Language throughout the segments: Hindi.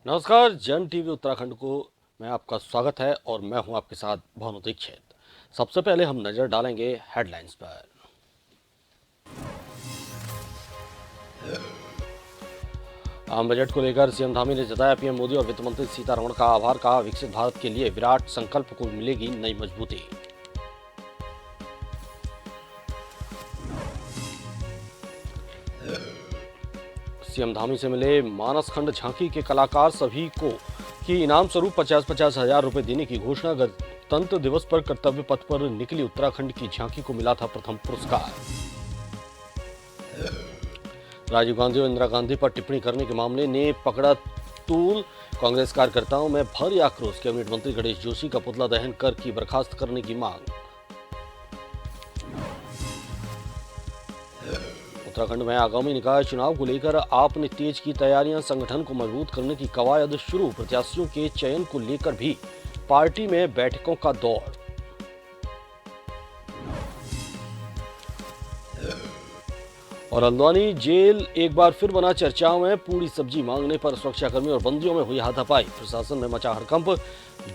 नमस्कार। जन टीवी उत्तराखंड को मैं आपका स्वागत है और मैं हूं आपके साथ भानु दीक्षित। सबसे पहले हम नजर डालेंगे हेडलाइंस पर। आम बजट को लेकर सीएम धामी ने जताया पीएम मोदी और वित्त मंत्री सीतारमण का आभार। कहा विकसित भारत के लिए विराट संकल्प को मिलेगी नई मजबूती। सीएम धामी से मिले मानस खंड झांकी के कलाकार सभी को की इनाम स्वरूप 50-50 हजार रुपए देने की घोषणा। गणतंत्र दिवस पर कर्तव्य पथ पर निकली उत्तराखंड की झांकी को मिला था प्रथम पुरस्कार। राजीव गांधी और इंदिरा गांधी पर टिप्पणी करने के मामले ने पकड़ा तूल। कांग्रेस कार्यकर्ताओं में भारी आक्रोश। कैबिनेट मंत्री गणेश जोशी का पुतला दहन कर की बर्खास्त करने की मांग। उत्तराखंड में आगामी निकाय चुनाव को लेकर आप ने तेज की तैयारियां। संगठन को मजबूत करने की कवायद शुरू। प्रत्याशियों के चयन को लेकर भी पार्टी में बैठकों का दौर। और हल्द्वानी जेल एक बार फिर बना चर्चाओं में। पूरी सब्जी मांगने पर सुरक्षाकर्मी और बंदियों में हुई हाथापाई। प्रशासन में मचा हड़कंप।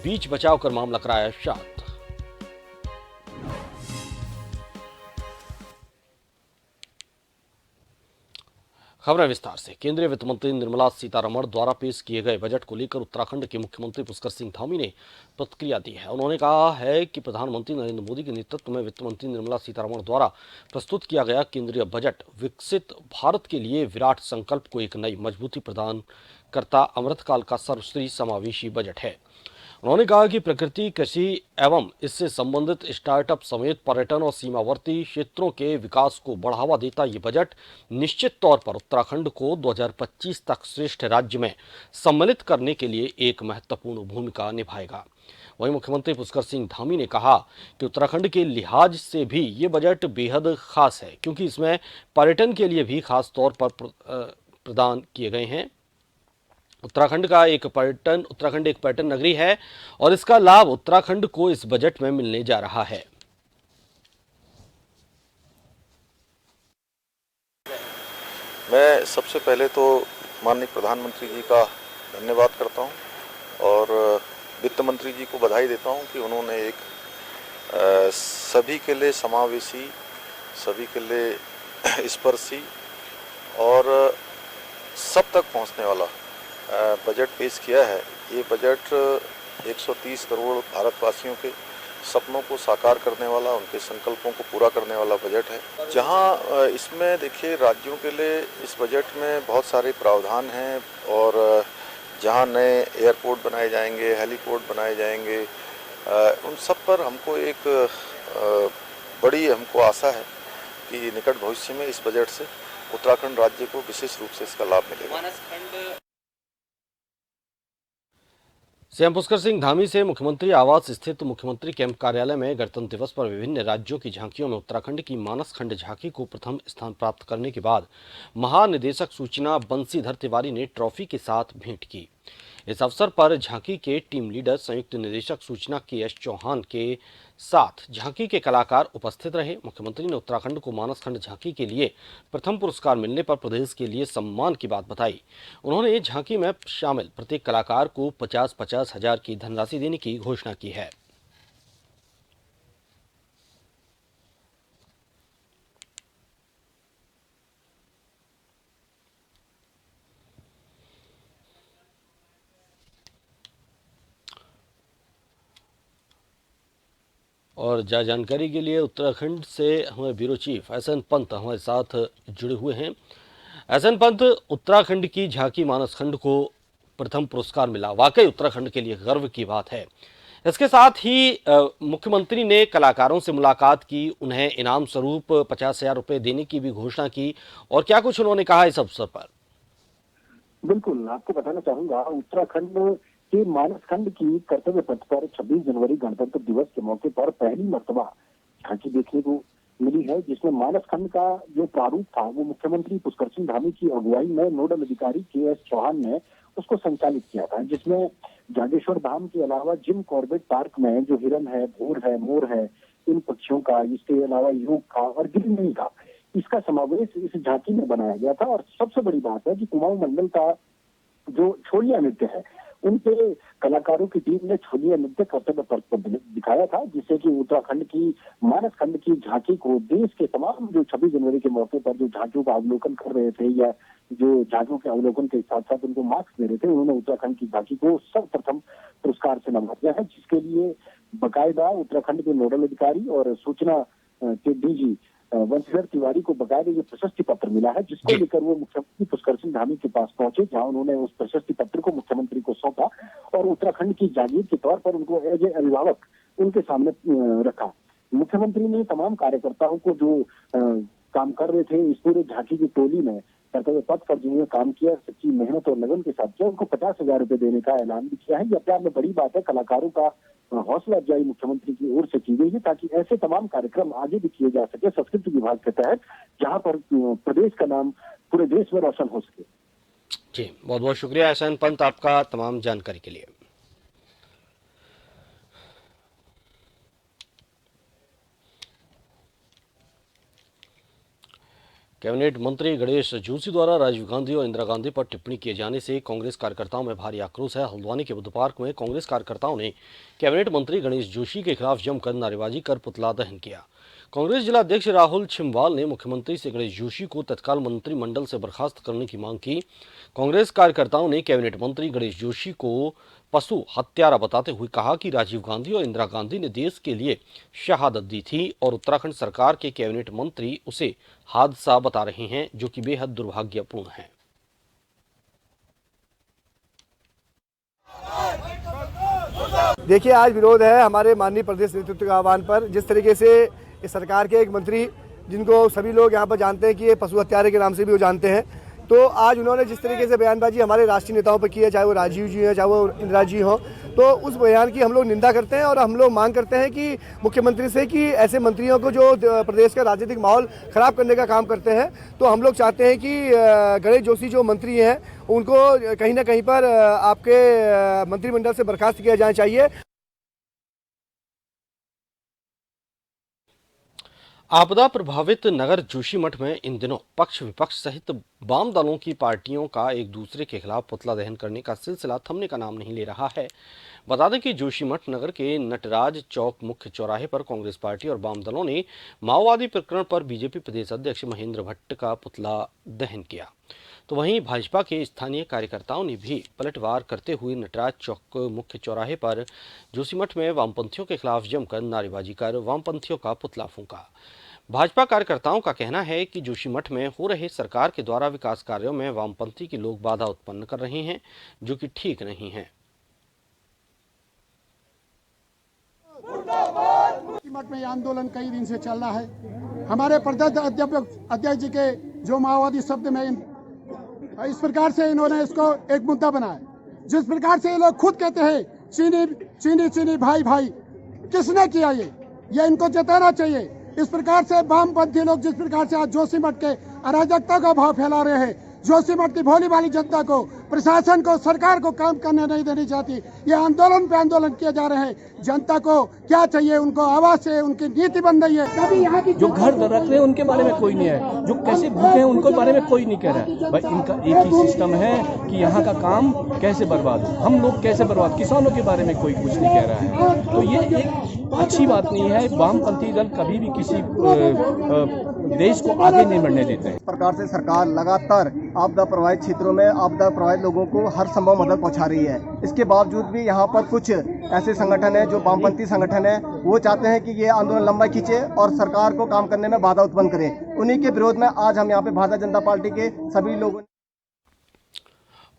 बीच बचाव कर मामला कराया शांत। खबरें विस्तार से। केंद्रीय वित्त मंत्री निर्मला सीतारमण द्वारा पेश किए गए बजट को लेकर उत्तराखंड के मुख्यमंत्री पुष्कर सिंह धामी ने प्रतिक्रिया दी है। उन्होंने कहा है कि प्रधानमंत्री नरेंद्र मोदी के नेतृत्व में वित्त मंत्री निर्मला सीतारमण द्वारा प्रस्तुत किया गया केंद्रीय बजट विकसित भारत के लिए विराट संकल्प को एक नई मजबूती प्रदान करता अमृतकाल का सर्वश्रेष्ठ समावेशी बजट है। उन्होंने कहा कि प्रकृति, कृषि एवं इससे संबंधित स्टार्टअप समेत पर्यटन और सीमावर्ती क्षेत्रों के विकास को बढ़ावा देता ये बजट निश्चित तौर पर उत्तराखंड को 2025 तक श्रेष्ठ राज्य में सम्मिलित करने के लिए एक महत्वपूर्ण भूमिका निभाएगा। वहीं मुख्यमंत्री पुष्कर सिंह धामी ने कहा कि उत्तराखंड के लिहाज से भी ये बजट बेहद खास है, क्योंकि इसमें पर्यटन के लिए भी खास तौर पर प्रदान किए गए हैं। उत्तराखंड एक पर्यटन नगरी है और इसका लाभ उत्तराखंड को इस बजट में मिलने जा रहा है। मैं सबसे पहले तो माननीय प्रधानमंत्री जी का धन्यवाद करता हूं और वित्त मंत्री जी को बधाई देता हूं कि उन्होंने एक सभी के लिए समावेशी, सभी के लिए स्पर्शी और सब तक पहुंचने वाला बजट पेश किया है। ये बजट 130 करोड़ भारतवासियों के सपनों को साकार करने वाला, उनके संकल्पों को पूरा करने वाला बजट है। जहां इसमें देखिए राज्यों के लिए इस बजट में बहुत सारे प्रावधान हैं और जहां नए एयरपोर्ट बनाए जाएंगे, हेलीपोर्ट बनाए जाएंगे, उन सब पर हमको एक बड़ी हमको आशा है कि निकट भविष्य में इस बजट से उत्तराखंड राज्य को विशेष रूप से इसका लाभ मिलेगा। सीएम पुष्कर सिंह धामी से मुख्यमंत्री आवास स्थित मुख्यमंत्री कैंप कार्यालय में गणतंत्र दिवस पर विभिन्न राज्यों की झांकियों में उत्तराखंड की मानस खंड झांकी को प्रथम स्थान प्राप्त करने के बाद महानिदेशक सूचना बंशीधर तिवारी ने ट्रॉफी के साथ भेंट की। इस अवसर पर झांकी के टीम लीडर संयुक्त निदेशक सूचना के चौहान के साथ झांकी के कलाकार उपस्थित रहे। मुख्यमंत्री ने उत्तराखंड को मानस खंड झांकी के लिए प्रथम पुरस्कार मिलने पर प्रदेश के लिए सम्मान की बात बताई। उन्होंने झांकी में शामिल प्रत्येक कलाकार को 50-50 हजार की धनराशि देने की घोषणा की है। और जानकारी के लिए उत्तराखंड से हमारे ब्यूरो चीफ एसएन पंत हमारे साथ जुड़े हुए हैं। एसएन पंत, उत्तराखंड की झांकी मानसखंड को प्रथम पुरस्कार मिला, वाकई उत्तराखंड के लिए गर्व की बात है। इसके साथ ही मुख्यमंत्री ने कलाकारों से मुलाकात की, उन्हें इनाम स्वरूप 50,000 रुपए देने की भी घोषणा की। और क्या कुछ उन्होंने कहा इस अवसर पर? बिल्कुल, आपको बताना चाहूंगा उत्तराखंड के मानसखंड की कर्तव्य पथ पर 26 जनवरी गणतंत्र दिवस के मौके पर पहली मर्तबा झांकी देखने को मिली है, जिसमें मानसखंड का जो प्रारूप था वो मुख्यमंत्री पुष्कर सिंह धामी की अगुवाई में नोडल अधिकारी के.एस. चौहान ने उसको संचालित किया था, जिसमें जागेश्वर धाम के अलावा जिम कॉर्बेट पार्क में जो हिरन है, भोर है, मोर है, इन पक्षियों का, इसके अलावा योग का और गिरनी का, इसका समावेश इस झांकी में बनाया गया था। और सबसे बड़ी बात है कि कुमाऊं मंडल का जो छोलिया नृत्य है, उनके कलाकारों की टीम ने छोलिया नृत्य कर्तव्य पथ पर दिखाया था, जिससे कि उत्तराखंड की मानस खंड की झांकी को देश के तमाम जो 26 जनवरी के मौके पर जो झांकियों का अवलोकन कर रहे थे या जो झांकियों के अवलोकन के साथ साथ उनको मार्क्स दे रहे थे, उन्होंने उत्तराखंड की झांकी को सर्वप्रथम पुरस्कार से नवाजा है, जिसके लिए बकायदा उत्तराखंड के नोडल अधिकारी और सूचना के डीजी वंशीधर तिवारी को बकायदा ये प्रशस्ति पत्र मिला है, जिसको लेकर वो मुख्यमंत्री पुष्कर सिंह धामी के पास पहुंचे, जहां उन्होंने उस प्रशस्ति पत्र को मुख्यमंत्री को सौंपा और उत्तराखंड की जागीर के तौर पर उनको एज ए अभिभावक उनके सामने रखा। मुख्यमंत्री ने तमाम कार्यकर्ताओं को जो काम कर रहे थे इस पूरे झांकी की टोली में कर्तव्य पथ पर जिन्होंने काम किया, सच्ची मेहनत और लगन के साथ किया, उनको 50,000 रुपए देने का ऐलान भी किया है। ये अपने आप में बड़ी बात है। कलाकारों का हौसला अफजाई मुख्यमंत्री की ओर से की गई है, ताकि ऐसे तमाम कार्यक्रम आगे भी किए जा सके संस्कृति विभाग के तहत, जहां पर प्रदेश का नाम पूरे देश में रोशन हो सके। जी, बहुत बहुत शुक्रिया एहसान पंत आपका तमाम जानकारी के लिए। कैबिनेट मंत्री गणेश जोशी द्वारा राजीव गांधी और इंदिरा गांधी पर टिप्पणी किए जाने से कांग्रेस कार्यकर्ताओं में भारी आक्रोश है। हल्द्वानी के बुद्ध पार्क में कांग्रेस कार्यकर्ताओं ने कैबिनेट मंत्री गणेश जोशी के खिलाफ जमकर नारेबाजी कर पुतला दहन किया। कांग्रेस जिला अध्यक्ष राहुल छिमवाल ने मुख्यमंत्री से गणेश जोशी को तत्काल मंत्रिमंडल से बर्खास्त करने की मांग की। कांग्रेस कार्यकर्ताओं ने कैबिनेट मंत्री गणेश जोशी को पशु हत्यारा बताते हुए कहा कि राजीव गांधी और इंदिरा गांधी ने देश के लिए शहादत दी थी और उत्तराखंड सरकार के कैबिनेट मंत्री उसे हादसा बता रहे हैं, जो कि बेहद दुर्भाग्यपूर्ण है। देखिए, आज विरोध है हमारे माननीय प्रदेश नेतृत्व के आह्वान पर। जिस तरीके से इस सरकार के एक मंत्री, जिनको सभी लोग यहाँ पर जानते हैं कि ये पशु हत्यारे के नाम से भी वो जानते हैं, तो आज उन्होंने जिस तरीके से बयानबाजी हमारे राष्ट्रीय नेताओं पर की है, चाहे वो राजीव जी हैं, चाहे वो इंदिरा जी हों, तो उस बयान की हम लोग निंदा करते हैं और हम लोग मांग करते हैं कि मुख्यमंत्री से कि ऐसे मंत्रियों को जो प्रदेश का राजनीतिक माहौल खराब करने का काम करते हैं, तो हम लोग चाहते हैं कि गणेश जोशी जो मंत्री हैं उनको कहीं ना कहीं पर आपके मंत्रिमंडल से बर्खास्त किया जाना चाहिए। आपदा प्रभावित नगर जोशीमठ में इन दिनों पक्ष विपक्ष सहित वाम दलों की पार्टियों का एक दूसरे के खिलाफ पुतला दहन करने का सिलसिला थमने का नाम नहीं ले रहा है। बता दें कि जोशीमठ नगर के नटराज चौक मुख्य चौराहे पर कांग्रेस पार्टी और वाम दलों ने माओवादी प्रकरण पर बीजेपी प्रदेश अध्यक्ष महेंद्र भट्ट का पुतला दहन किया, तो वहीं भाजपा के स्थानीय कार्यकर्ताओं ने भी पलटवार करते हुए नटराज चौक मुख्य चौराहे पर जोशीमठ में वामपंथियों के खिलाफ जमकर नारेबाजी कर वामपंथियों का पुतला फूंका। भाजपा कार्यकर्ताओं का कहना है कि जोशीमठ में हो रहे सरकार के द्वारा विकास कार्यों में वामपंथी के लोग बाधा उत्पन्न कर रहे हैं, जो कि ठीक नहीं है। जोशीमठ में यह आंदोलन कई दिन से चल रहा है। हमारे प्रदेश अध्यक्ष जी के जो माओवादी शब्द में इस प्रकार से इन्होंने इसको एक मुद्दा बनाया, जिस प्रकार से ये लोग खुद कहते हैं चीनी चीनी चीनी भाई भाई, किसने किया ये इनको जताना चाहिए। इस प्रकार से वामपंथी लोग जिस प्रकार से आज जोशीमठ के अराजकता का भाव फैला रहे हैं, जोशीमठ की भोली भाली जनता को, प्रशासन को, सरकार को काम करने नहीं देनी चाहती। ये आंदोलन पे आंदोलन किए जा रहे हैं। जनता को क्या चाहिए, उनको आवाज से उनकी नीति बन रही है। कभी यहाँ की जो घर रख रहे हैं उनके बारे में कोई नहीं है, जो कैसे भूखे हैं उनके बारे में कोई नहीं कह रहा है। भाई इनका एक ही सिस्टम है कि यहाँ का काम कैसे बर्बाद हो, हम लोग कैसे बर्बाद, किसानों के बारे में कोई कुछ नहीं कह रहा है। तो ये एक अच्छी बात नहीं है। वामपंथी दल कभी भी किसी देश को आगे नहीं बढ़ने देते हैं। इस प्रकार से सरकार लगातार आपदा प्रभावित क्षेत्रों में आपदा प्रभावित लोगों को हर संभव मदद पहुंचा रही है। इसके बावजूद भी यहाँ पर कुछ ऐसे संगठन है जो वामपंथी संगठन है, वो चाहते हैं कि ये आंदोलन लंबा खींचे और सरकार को काम करने में बाधा उत्पन्न करे। उन्हीं के विरोध में आज हम यहाँ पे भारतीय जनता पार्टी के सभी लोगों।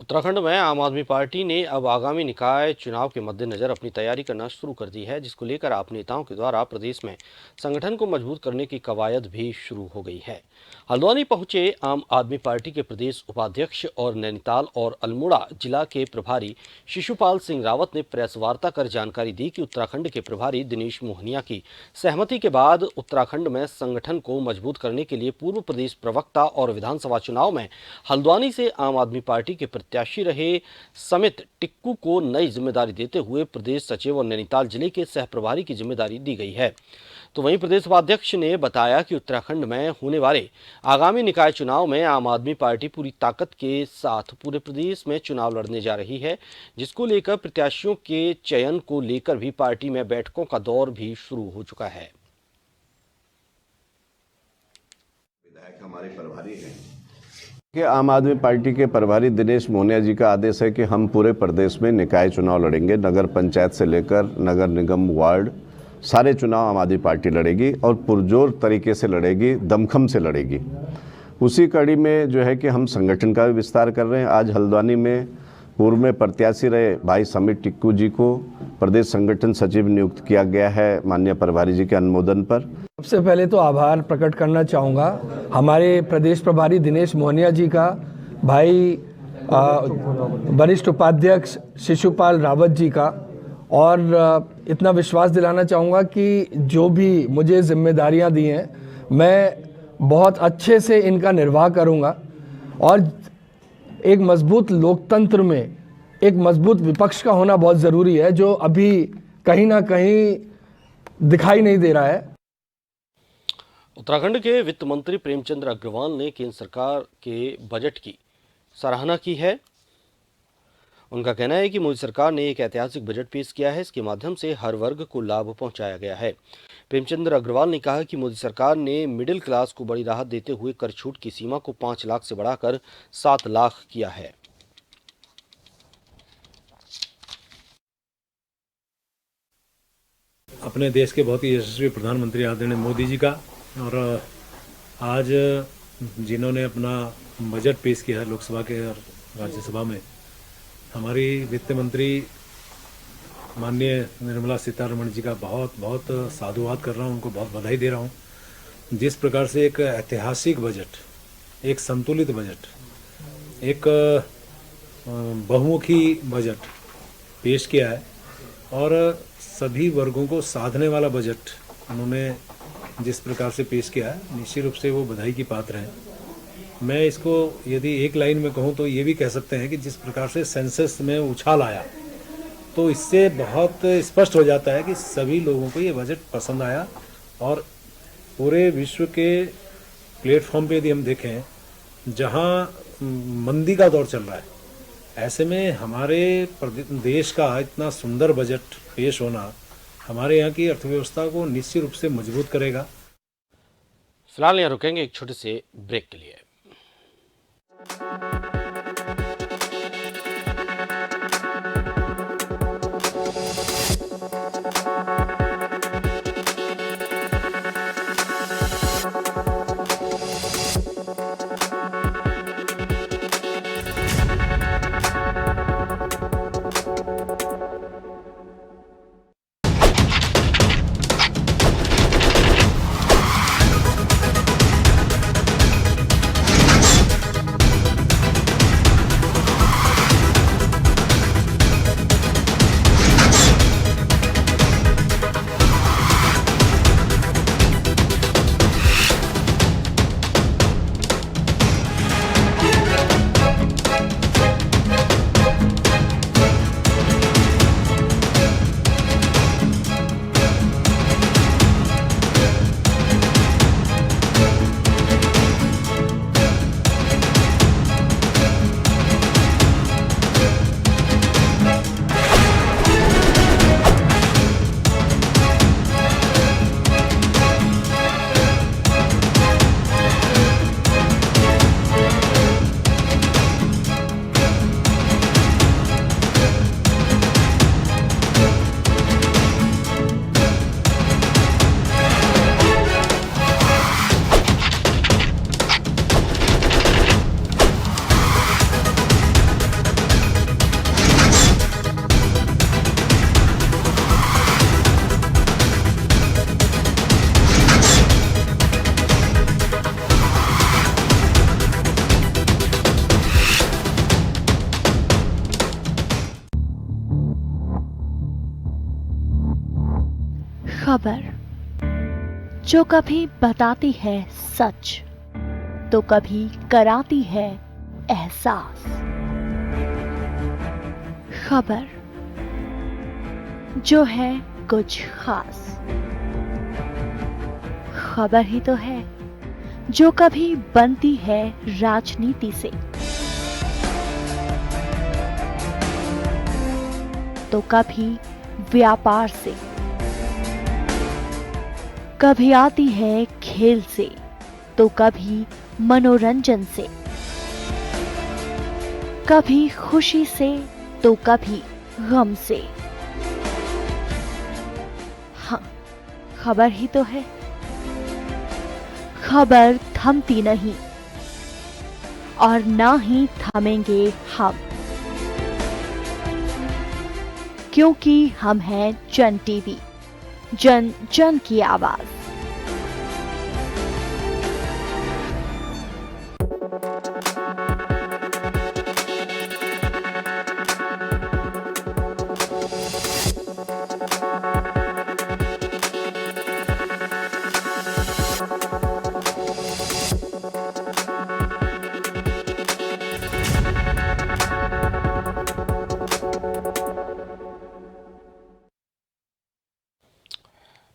उत्तराखंड में आम आदमी पार्टी ने अब आगामी निकाय चुनाव के मद्देनजर अपनी तैयारी करना शुरू कर दी है, जिसको लेकर आप नेताओं के द्वारा प्रदेश में संगठन को मजबूत करने की कवायद भी शुरू हो गई है। हल्द्वानी पहुंचे आम आदमी पार्टी के प्रदेश उपाध्यक्ष और नैनीताल और अल्मोड़ा जिला के प्रभारी शिशुपाल सिंह रावत ने प्रेस वार्ता कर जानकारी दी कि उत्तराखंड के प्रभारी दिनेश मोहनिया की सहमति के बाद उत्तराखंड में संगठन को मजबूत करने के लिए पूर्व प्रदेश प्रवक्ता और विधानसभा चुनाव में हल्द्वानी से आम आदमी पार्टी के प्रत्याशी रहे समित टिक्कू को नई जिम्मेदारी देते हुए प्रदेश सचिव और नैनीताल जिले के सह प्रभारी की जिम्मेदारी दी गई है। तो वहीं प्रदेश उपाध्यक्ष ने बताया कि उत्तराखंड में होने वाले आगामी निकाय चुनाव में आम आदमी पार्टी पूरी ताकत के साथ पूरे प्रदेश में चुनाव लड़ने जा रही है, जिसको लेकर प्रत्याशियों के चयन को लेकर भी पार्टी में बैठकों का दौर भी शुरू हो चुका है। विधायक हमारे प्रभारी हैं कि आम आदमी पार्टी के प्रभारी दिनेश मोहनिया जी का आदेश है कि हम पूरे प्रदेश में निकाय चुनाव लड़ेंगे। नगर पंचायत से लेकर नगर निगम, वार्ड, सारे चुनाव आम आदमी पार्टी लड़ेगी और पुरजोर तरीके से लड़ेगी, दमखम से लड़ेगी। उसी कड़ी में जो है कि हम संगठन का भी विस्तार कर रहे हैं। आज हल्द्वानी में पूर्व में प्रत्याशी रहे भाई समित टिक्कू जी को प्रदेश संगठन सचिव नियुक्त किया गया है माननीय प्रभारी जी के अनुमोदन पर। सबसे पहले तो आभार प्रकट करना चाहूँगा हमारे प्रदेश प्रभारी दिनेश मोहनिया जी का, भाई वरिष्ठ उपाध्यक्ष शिशुपाल रावत जी का, और इतना विश्वास दिलाना चाहूँगा कि जो भी मुझे जिम्मेदारियाँ दी हैं मैं बहुत अच्छे से इनका निर्वाह करूँगा। और एक मजबूत लोकतंत्र में एक मजबूत विपक्ष का होना बहुत ज़रूरी है, जो अभी कहीं ना कहीं दिखाई नहीं दे रहा है। उत्तराखंड के वित्त मंत्री प्रेमचंद्र अग्रवाल ने केंद्र सरकार के बजट की सराहना की है। उनका कहना है कि मोदी सरकार ने एक ऐतिहासिक बजट पेश किया है, इसके माध्यम से हर वर्ग को लाभ पहुंचाया गया है। प्रेमचंद्र अग्रवाल ने कहा कि मोदी सरकार ने मिडिल क्लास को बड़ी राहत देते हुए कर छूट की सीमा को 5 लाख से बढ़ाकर 7 लाख किया है। अपने देश के बहुत ही यशस्वी प्रधानमंत्री आदरणीय मोदी जी का, और आज जिन्होंने अपना बजट पेश किया है लोकसभा के और राज्यसभा में, हमारी वित्त मंत्री माननीय निर्मला सीतारमण जी का बहुत बहुत साधुवाद कर रहा हूँ, उनको बहुत बधाई दे रहा हूँ। जिस प्रकार से एक ऐतिहासिक बजट, एक संतुलित बजट, एक बहुमुखी बजट पेश किया है और सभी वर्गों को साधने वाला बजट उन्होंने जिस प्रकार से पेश किया है, निश्चित रूप से वो बधाई की पात्र हैं। मैं इसको यदि एक लाइन में कहूँ तो ये भी कह सकते हैं कि जिस प्रकार से सेंसस में उछाल आया, तो इससे बहुत स्पष्ट हो जाता है कि सभी लोगों को ये बजट पसंद आया। और पूरे विश्व के प्लेटफॉर्म पे यदि हम देखें, जहाँ मंदी का दौर चल रहा है, ऐसे में हमारे देश का इतना सुंदर बजट पेश होना हमारे यहाँ की अर्थव्यवस्था को निश्चित रूप से मजबूत करेगा। फिलहाल यहाँ रुकेंगे एक छोटे से ब्रेक के लिए। खबर जो कभी बताती है सच तो कभी कराती है एहसास। खबर जो है कुछ खास, खबर ही तो है जो कभी बनती है राजनीति से तो कभी व्यापार से, कभी आती है खेल से तो कभी मनोरंजन से, कभी खुशी से तो कभी गम से। हाँ, खबर ही तो है। खबर थमती नहीं और ना ही थमेंगे हम, क्योंकि हम हैं जन टीवी, जन जन की आवाज।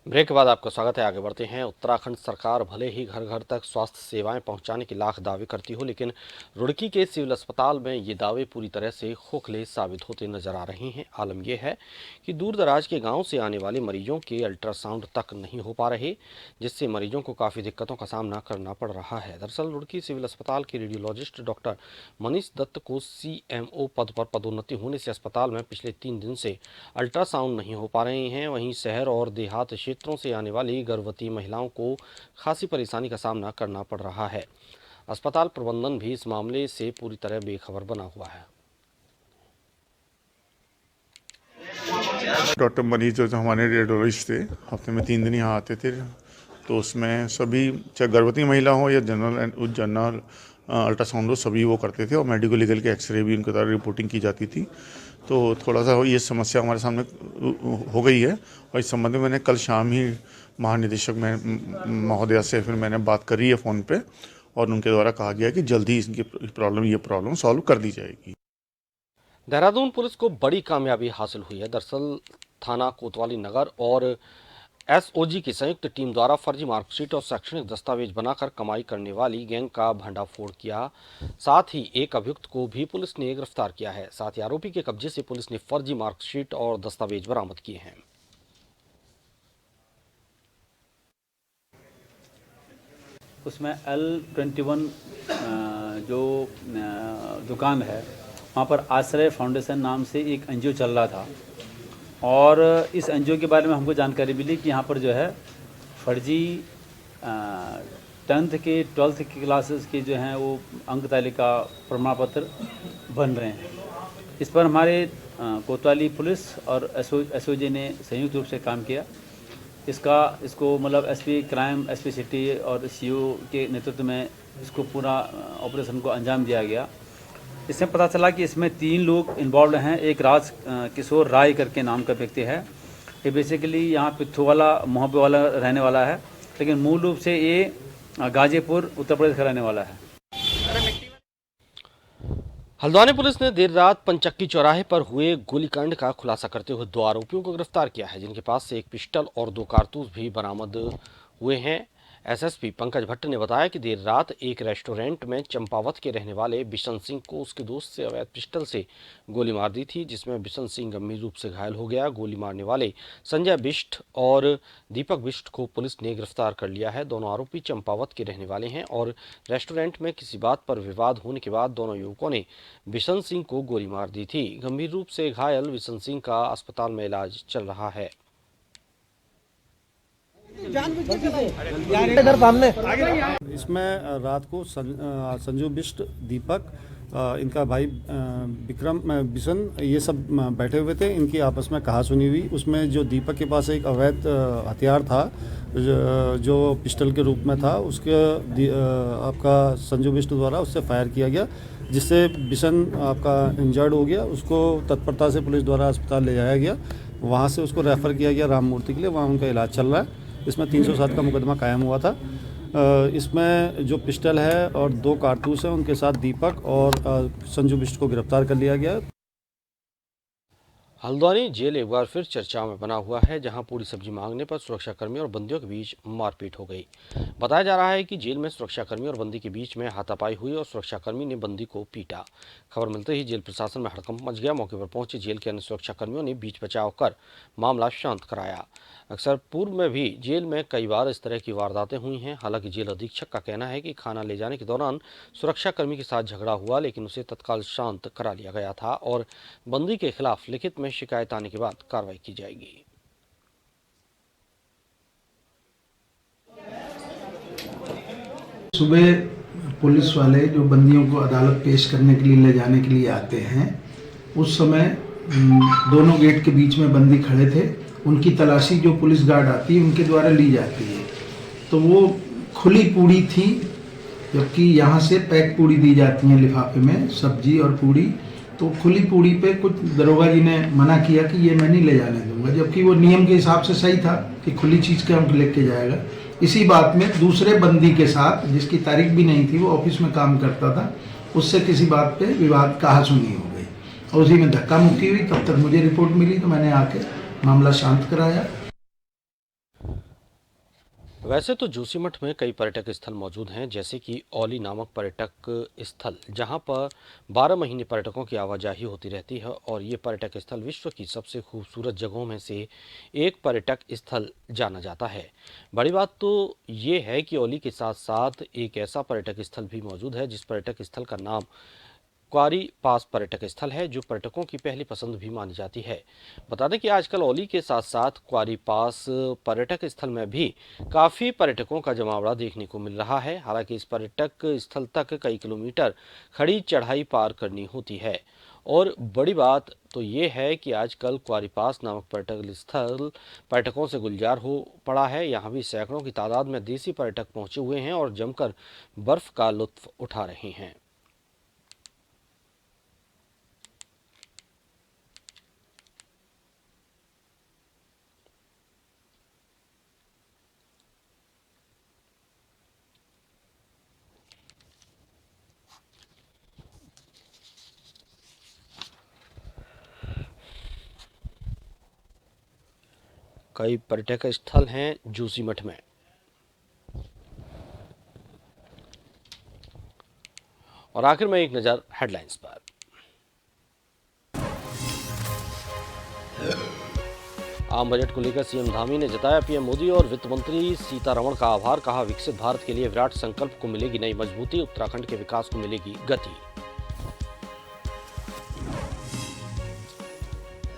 ब्रेक के बाद आपका स्वागत है। आगे बढ़ते हैं। उत्तराखंड सरकार भले ही घर घर तक स्वास्थ्य सेवाएं पहुंचाने के लाख दावे करती हो, लेकिन रुड़की के सिविल अस्पताल में ये दावे पूरी तरह से खोखले साबित होते नजर आ रहे हैं। आलम यह है कि दूर दराज के गांव से आने वाले मरीजों के अल्ट्रासाउंड तक नहीं हो पा रहे, जिससे मरीजों को काफ़ी दिक्कतों का सामना करना पड़ रहा है। दरअसल रुड़की सिविल अस्पताल के रेडियोलॉजिस्ट डॉक्टर मनीष दत्त को CMO पद पर पदोन्नति होने से अस्पताल में पिछले 3 दिन से अल्ट्रासाउंड नहीं हो पा रहे हैं। वहीं शहर और देहात क्षेत्रों से आने वाली गर्भवती महिलाओं को खासी परेशानी का सामना करना पड़ रहा है। अस्पताल प्रबंधन भी इस मामले से पूरी तरह बेखबर बना हुआ है। डॉक्टर मनीष जो हमारे रेडियोलॉजिस्ट थे, हफ्ते में 3 दिन यहाँ आते थे, तो उसमें सभी चाहे गर्भवती महिला हो या जनरल अल्ट्रासाउंड हो, सभी वो करते थे और मेडिको लीगल के एक्सरे भी उनके द्वारा रिपोर्टिंग की जाती थी। तो थोड़ा सा ये समस्या हमारे सामने हो गई है और इस संबंध में मैंने कल शाम ही महानिदेशक महोदया से फिर मैंने बात करी है फ़ोन पे और उनके द्वारा कहा गया कि जल्दी इनकी प्रॉब्लम सॉल्व कर दी जाएगी। देहरादून पुलिस को बड़ी कामयाबी हासिल हुई है। दरअसल थाना कोतवाली नगर और SOG की संयुक्त टीम द्वारा फर्जी मार्कशीट और शैक्षणिक दस्तावेज बनाकर कमाई करने वाली गैंग का भंडाफोड़ किया। साथ ही एक अभियुक्त को भी पुलिस ने गिरफ्तार किया है। साथ ही आरोपी के कब्जे से पुलिस ने फर्जी मार्कशीट और दस्तावेज बरामद किए हैं। उसमें L21 जो दुकान है, वहाँ पर आश्रय फाउंडेशन नाम से एक NGO चल रहा था और इस NGO के बारे में हमको जानकारी मिली कि यहाँ पर जो है फर्जी 10th के 12th की क्लासेस के जो हैं वो अंक तालिका प्रमाण पत्र बन रहे हैं। इस पर हमारे कोतवाली पुलिस और SOG ने संयुक्त रूप से काम किया। इसको मतलब SP क्राइम, SP सिटी और CO के नेतृत्व में इसको पूरा ऑपरेशन को अंजाम दिया गया। इसमें पता चला कि इसमें 3 लोग इन्वॉल्व हैं। एक राज किशोर राय करके नाम का व्यक्ति है। ये बेसिकली यहाँ पिथुवाला मोहब्बे वाला रहने वाला है, लेकिन मूल रूप से ये गाजीपुर उत्तर प्रदेश का रहने वाला है। हल्द्वानी पुलिस ने देर रात पंचक्की चौराहे पर हुए गोलीकांड का खुलासा करते हुए 2 आरोपियों को गिरफ्तार किया है, जिनके पास से एक पिस्टल और 2 कारतूस भी बरामद हुए हैं। SSP पंकज भट्ट ने बताया कि देर रात एक रेस्टोरेंट में चंपावत के रहने वाले बिशन सिंह को उसके दोस्त से अवैध पिस्टल से गोली मार दी थी, जिसमें बिशन सिंह गंभीर रूप से घायल हो गया। गोली मारने वाले संजय बिष्ट और दीपक बिष्ट को पुलिस ने गिरफ्तार कर लिया है। दोनों आरोपी चंपावत के रहने वाले हैं और रेस्टोरेंट में किसी बात पर विवाद होने के बाद दोनों युवकों ने बिशन सिंह को गोली मार दी थी। गंभीर रूप से घायल बिशन सिंह का अस्पताल में इलाज चल रहा है। इसमें रात को संजू बिष्ट, दीपक, इनका भाई विक्रम, बिशन, ये सब बैठे हुए थे। इनकी आपस में कहा सुनी हुई। उसमें जो दीपक के पास एक अवैध हथियार था जो पिस्टल के रूप में था, उसके आपका संजू बिष्ट द्वारा उससे फायर किया गया, जिससे बिशन आपका इंजर्ड हो गया। उसको तत्परता से पुलिस द्वारा अस्पताल ले जाया गया। वहाँ से उसको रेफ़र किया गया राम मूर्ति के लिए, वहाँ उनका इलाज चल रहा है। इसमें 307 का मुकदमा कायम हुआ था। इसमें जो पिस्टल है और 2 कारतूस हैं, उनके साथ दीपक और संजू बिष्ट को गिरफ्तार कर लिया गया। हल्द्वानी जेल एक बार फिर चर्चा में बना हुआ है, जहां पूरी सब्जी मांगने पर सुरक्षाकर्मी और बंदियों के बीच मारपीट हो गई। बताया जा रहा है कि जेल में सुरक्षाकर्मी और बंदी के बीच में हाथापाई हुई और सुरक्षाकर्मी ने बंदी को पीटा। खबर मिलते ही जेल प्रशासन में हड़कंप मच गया। मौके पर पहुंचे जेल के अन्य सुरक्षाकर्मियों ने बीच बचाव कर मामला शांत कराया। अक्सर पूर्व में भी जेल में कई बार इस तरह की वारदातें हुई हैं। हालांकि जेल अधीक्षक का कहना है कि खाना ले जाने के दौरान सुरक्षाकर्मी के साथ झगड़ा हुआ, लेकिन उसे तत्काल शांत करा लिया गया था और बंदी के खिलाफ लिखित में शिकायत आने के बाद कार्रवाई की जाएगी। सुबह पुलिस वाले जो बंदियों को अदालत पेश करने के लिए ले जाने के लिए आते हैं, उस समय दोनों गेट के बीच में बंदी खड़े थे। उनकी तलाशी जो पुलिस गार्ड आती है उनके द्वारा ली जाती है, तो वो खुली पूड़ी थी, जबकि यहाँ से पैक पूड़ी दी जाती है लिफाफे में, सब्जी और पूड़ी। तो खुली पूड़ी पे कुछ दरोगा जी ने मना किया कि ये मैं नहीं ले जाने दूंगा, जबकि वो नियम के हिसाब से सही था कि खुली चीज़ के हम लेके जाएगा। इसी बात में दूसरे बंदी के साथ, जिसकी तारीख भी नहीं थी, वो ऑफिस में काम करता था, उससे किसी बात पे विवाद कहासुनी हो गई और उसी में धक्का मुक्की हुई। तब तक मुझे रिपोर्ट मिली तो मैंने आके मामला शांत कराया। वैसे तो जोशीमठ में कई पर्यटक स्थल मौजूद हैं, जैसे कि औली नामक पर्यटक स्थल, जहां पर 12 महीने पर्यटकों की आवाजाही होती रहती है और ये पर्यटक स्थल विश्व की सबसे खूबसूरत जगहों में से एक पर्यटक स्थल जाना जाता है। बड़ी बात तो ये है कि औली के साथ साथ एक ऐसा पर्यटक स्थल भी मौजूद है जिस पर्यटक स्थल का नाम क्वारी पास पर्यटक स्थल है, जो पर्यटकों की पहली पसंद भी मानी जाती है। बता दें कि आजकल औली के साथ साथ क्वारी पास पर्यटक स्थल में भी काफ़ी पर्यटकों का जमावड़ा देखने को मिल रहा है। हालांकि इस पर्यटक स्थल तक कई किलोमीटर खड़ी चढ़ाई पार करनी होती है और बड़ी बात तो ये है कि आजकल क्वारी पास नामक पर्यटक स्थल पर्यटकों से गुलजार हो पड़ा है। यहाँ भी सैकड़ों की तादाद में देसी पर्यटक पहुँचे हुए हैं और जमकर बर्फ का लुत्फ उठा रहे हैं। कई पर्यटक स्थल हैं जोशीमठ में। और आखिर में एक नज़र हेडलाइंस पर। आम बजट को लेकर सीएम धामी ने जताया पीएम मोदी और वित्त मंत्री सीतारमण का आभार। कहा, विकसित भारत के लिए विराट संकल्प को मिलेगी नई मजबूती, उत्तराखंड के विकास को मिलेगी गति।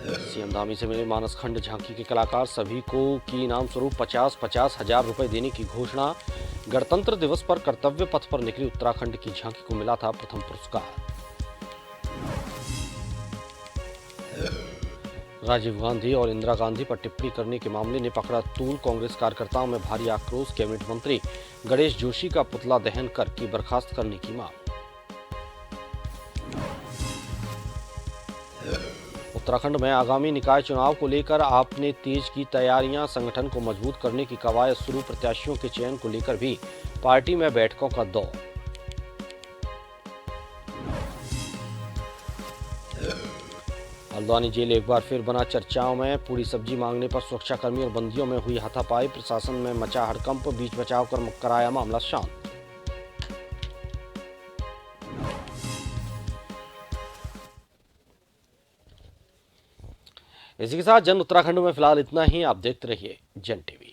सीएम धामी से मिले मानसखंड झांकी के कलाकार, सभी को की इनाम स्वरूप 50-50 हजार रुपए देने की घोषणा। गणतंत्र दिवस पर कर्तव्य पथ पर निकली उत्तराखंड की झांकी को मिला था प्रथम पुरस्कार। राजीव गांधी और इंदिरा गांधी पर टिप्पणी करने के मामले ने पकड़ा तूल। कांग्रेस कार्यकर्ताओं में भारी आक्रोश। कैबिनेट मंत्री गणेश जोशी का पुतला दहन कर की बर्खास्त करने की मांग। उत्तराखंड में आगामी निकाय चुनाव को लेकर आपने तेज की तैयारियां। संगठन को मजबूत करने की कवायद शुरू। प्रत्याशियों के चयन को लेकर भी पार्टी में बैठकों का दौर। हल्द्वानी जेल एक बार फिर बना चर्चाओं में। पूरी सब्जी मांगने पर सुरक्षाकर्मी और बंदियों में हुई हाथापाई। प्रशासन में मचा हड़कंप। बीच बचाव कर कराया मामला शांत। इसी के साथ जन उत्तराखंड में फिलहाल इतना ही। आप देखते रहिए जन टीवी।